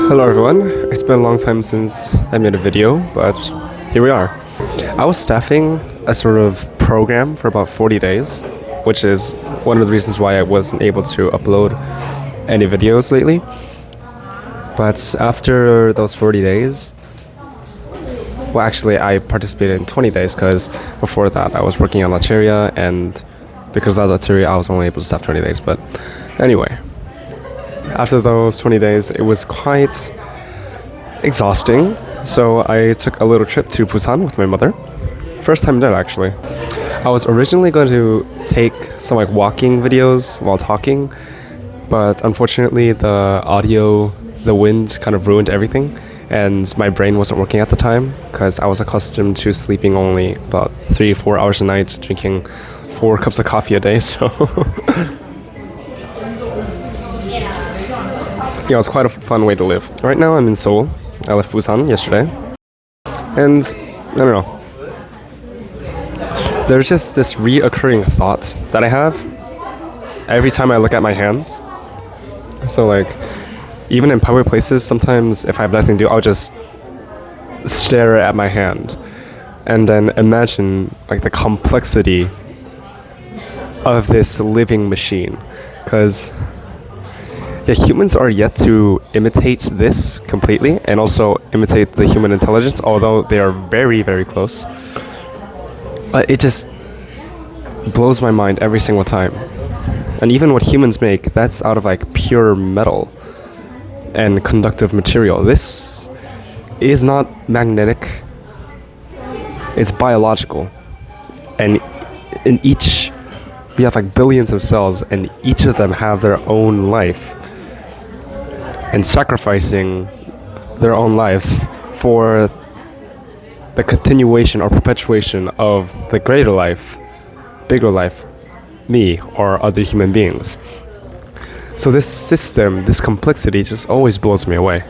Hello everyone, it's been a long time since I made a video, but here we are. I was staffing a sort of program for about 40 days, which is one of the reasons why I wasn't able to upload any videos lately. But after those 40 days, well actually I participated in 20 days because before that I was working on Lateria, and because of Lateria I was only able to staff 20 days. But anyway, after those 20 days, it was quite exhausting, so I took a little trip to Busan with my mother. First time there, actually. I was originally going to take some walking videos while talking, but unfortunately the audio, the wind kind of ruined everything, and my brain wasn't working at the time because I was accustomed to sleeping only about 3-4 hours a night, drinking 4 cups of coffee a day, so yeah, it was quite a fun way to live. Right now I'm in Seoul. I left Busan yesterday. And I don't know. There's just this reoccurring thought that I have every time I look at my hands. So even in public places, sometimes if I have nothing to do, I'll just stare at my hand and then imagine the complexity of this living machine. Because humans are yet to imitate this completely and also imitate the human intelligence, although they are very, very close. But it just blows my mind every single time. And even what humans make, that's out of pure metal and conductive material. This is not magnetic, it's biological. And in each, we have billions of cells, and each of them have their own life, and sacrificing their own lives for the continuation or perpetuation of the greater life, bigger life, me or other human beings. So this system, this complexity just always blows me away.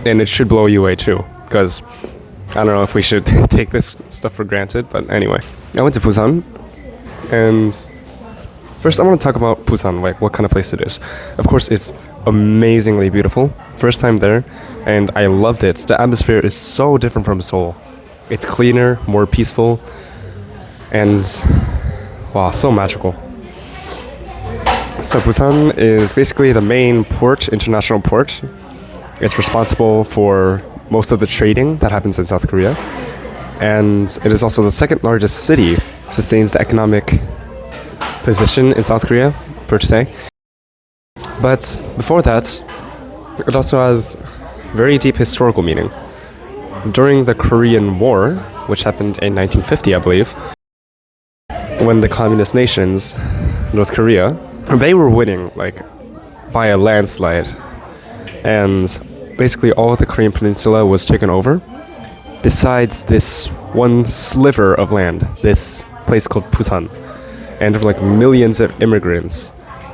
And it should blow you away too, because I don't know if we should take this stuff for granted, but anyway. I went to Busan, and first, I want to talk about Busan, what kind of place it is. Of course, it's amazingly beautiful. First time there, and I loved it. The atmosphere is so different from Seoul. It's cleaner, more peaceful, and wow, so magical. So Busan is basically the main port, international port. It's responsible for most of the trading that happens in South Korea. And it is also the second largest city, sustains the economic position in South Korea, per se. But before that, it also has very deep historical meaning. During the Korean War, which happened in 1950, I believe, when the communist nations, North Korea, they were winning by a landslide, and basically all of the Korean peninsula was taken over, besides this one sliver of land, this place called Busan. And millions of immigrants,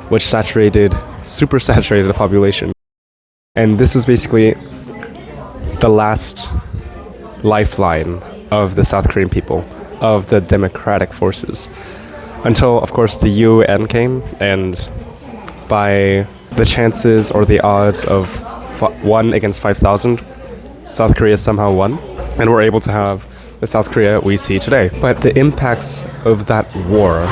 which super saturated the population. And this was basically the last lifeline of the South Korean people, of the democratic forces. Until, of course, the UN came, and by the chances or the odds of 1 against 5,000, South Korea somehow won, and we're able to have the South Korea we see today. But the impacts of that war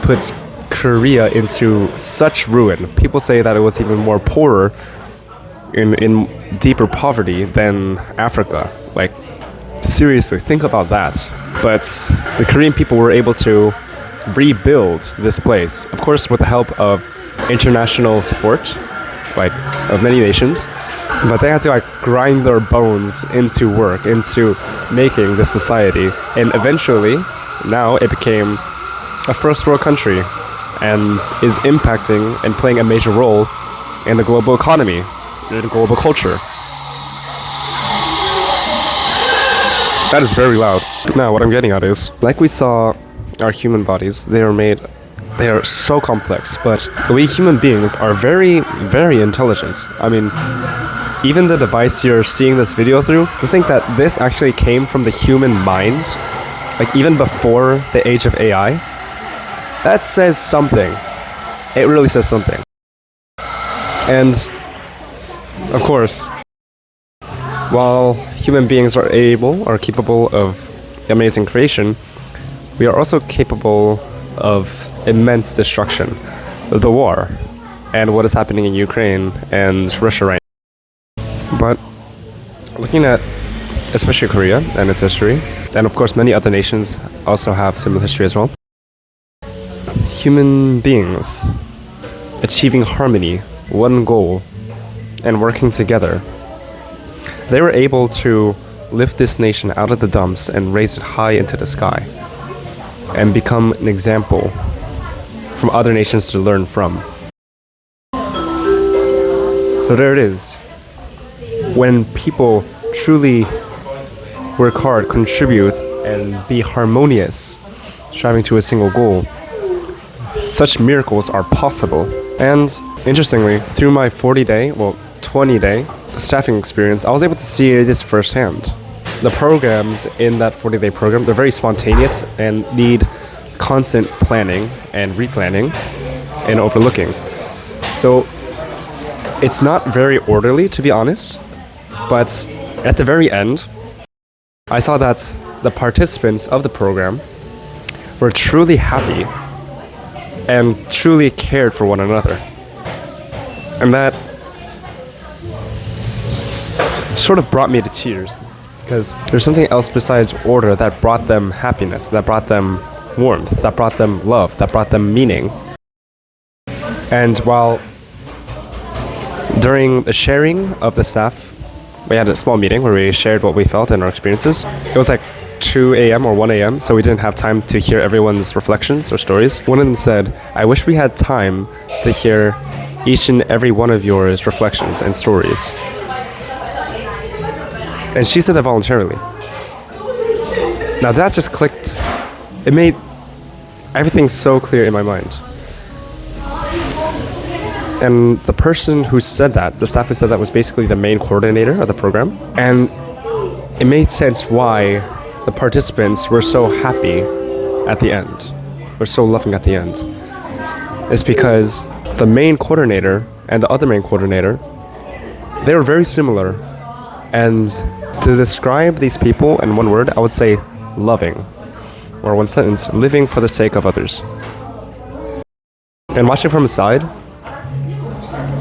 puts Korea into such ruin. People say that it was even more poorer, in deeper poverty than Africa. Seriously, think about that. But the Korean people were able to rebuild this place, of course with the help of international support, of many nations. But they had to grind their bones into work, into making this society. And eventually, now it became a first world country and is impacting and playing a major role in the global economy, in global culture. That is very loud. Now, what I'm getting at is, we saw our human bodies, they are so complex, but we human beings are very, very intelligent. I mean, even the device you're seeing this video through, you think that this actually came from the human mind, even before the age of AI? That says something. It really says something. And of course, while human beings are capable of amazing creation, we are also capable of immense destruction. The war, and what is happening in Ukraine and Russia right now. But looking at especially Korea and its history, and of course many other nations also have similar history as well, human beings achieving harmony, one goal, and working together, they were able to lift this nation out of the dumps and raise it high into the sky and become an example from other nations to learn from. So there it is. When people truly work hard, contribute, and be harmonious, striving to a single goal, such miracles are possible. And interestingly, through my 20-day staffing experience, I was able to see this firsthand. The programs in that 40-day program, they're very spontaneous and need constant planning and replanning and overlooking. So it's not very orderly, to be honest, but at the very end, I saw that the participants of the program were truly happy and truly cared for one another. And that sort of brought me to tears, because there's something else besides order that brought them happiness, that brought them warmth, that brought them love, that brought them meaning. And while during the sharing of the staff, we had a small meeting where we shared what we felt and our experiences. It was like 2 a.m. or 1 a.m., so we didn't have time to hear everyone's reflections or stories. One of them said, "I wish we had time to hear each and every one of yours reflections and stories." And she said that voluntarily. Now that just clicked. It made everything so clear in my mind. And the person who said that, the staff who said that, was basically the main coordinator of the program. And it made sense why the participants were so happy at the end, were so loving at the end. It's because the main coordinator and the other main coordinator, they were very similar. And to describe these people in one word, I would say loving. Or one sentence, living for the sake of others. And watching from the side,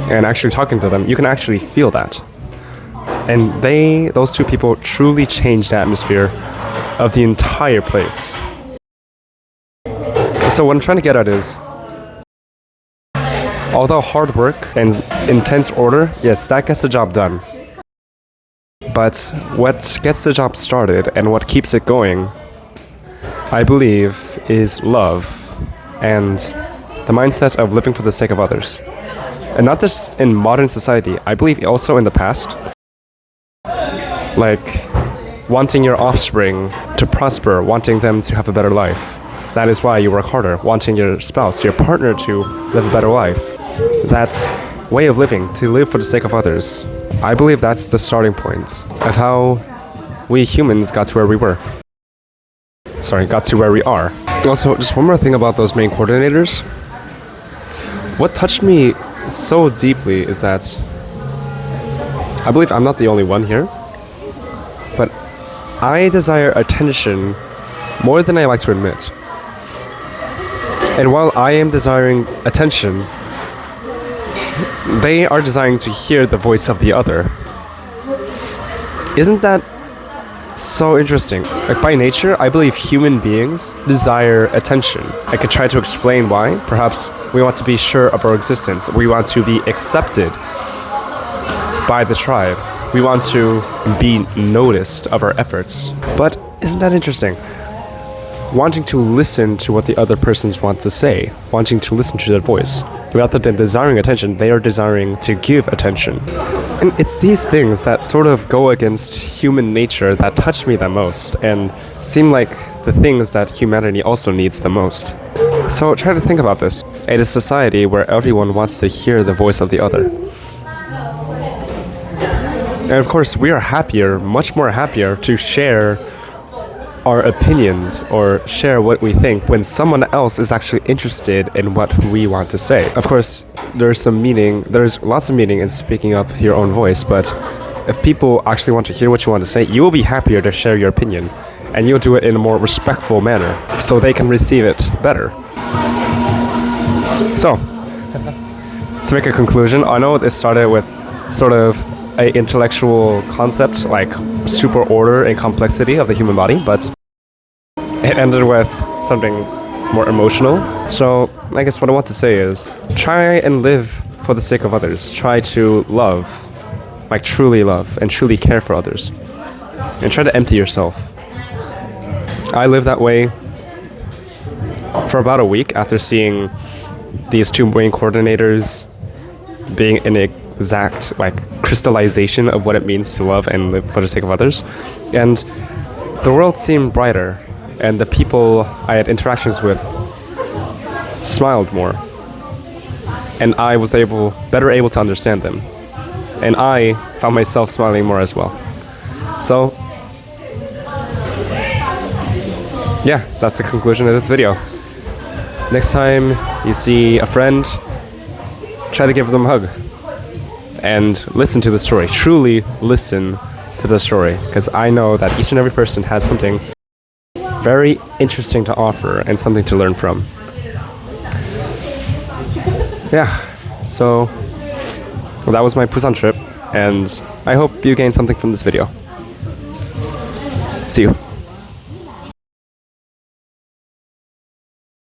and actually talking to them, you can actually feel that. And those two people truly changed the atmosphere of the entire place. So what I'm trying to get at is, although hard work and intense order, yes, that gets the job done. But what gets the job started and what keeps it going, I believe, is love and the mindset of living for the sake of others. And not just in modern society, I believe also in the past. Like wanting your offspring to prosper, wanting them to have a better life. That is why you work harder. Wanting your spouse, your partner to live a better life. That way of living, to live for the sake of others. I believe that's the starting point of how we humans got to where we were. Got to where we are. Also, just one more thing about those main coordinators. What touched me so deeply is that I believe I'm not the only one here, but I desire attention more than I like to admit. And while I am desiring attention, they are desiring to hear the voice of the other. Isn't that so interesting? Like, by nature, I believe human beings desire attention. I could try to explain why. Perhaps we want to be sure of our existence. We want to be accepted by the tribe. We want to be noticed of our efforts. But isn't that interesting? Wanting to listen to what the other persons want to say, wanting to listen to their voice. Rather than desiring attention, they are desiring to give attention. And it's these things that sort of go against human nature that touch me the most and seem like the things that humanity also needs the most. So try to think about this. It is a society where everyone wants to hear the voice of the other. And of course, we are happier, much more happier, to share our opinions or share what we think when someone else is actually interested in what we want to say. Of course, there's lots of meaning in speaking up your own voice, but if people actually want to hear what you want to say, you will be happier to share your opinion, and you'll do it in a more respectful manner so they can receive it better. So, to make a conclusion, I know this started with sort of an intellectual concept like super order and complexity of the human body, but it ended with something more emotional. So I guess what I want to say is try and live for the sake of others. Try to love, like truly love and truly care for others. And try to empty yourself. I lived that way for about a week after seeing these two brain coordinators being an exact like crystallization of what it means to love and live for the sake of others. And the world seemed brighter, and the people I had interactions with smiled more, and I was better able to understand them, and I found myself smiling more as well. So yeah, that's the conclusion of this video. Next time you see a friend, try to give them a hug and listen to the story. Truly listen to the story, because I know that each and every person has something very interesting to offer and something to learn from. Yeah, so that was my Busan trip, and I hope you gained something from this video. See you.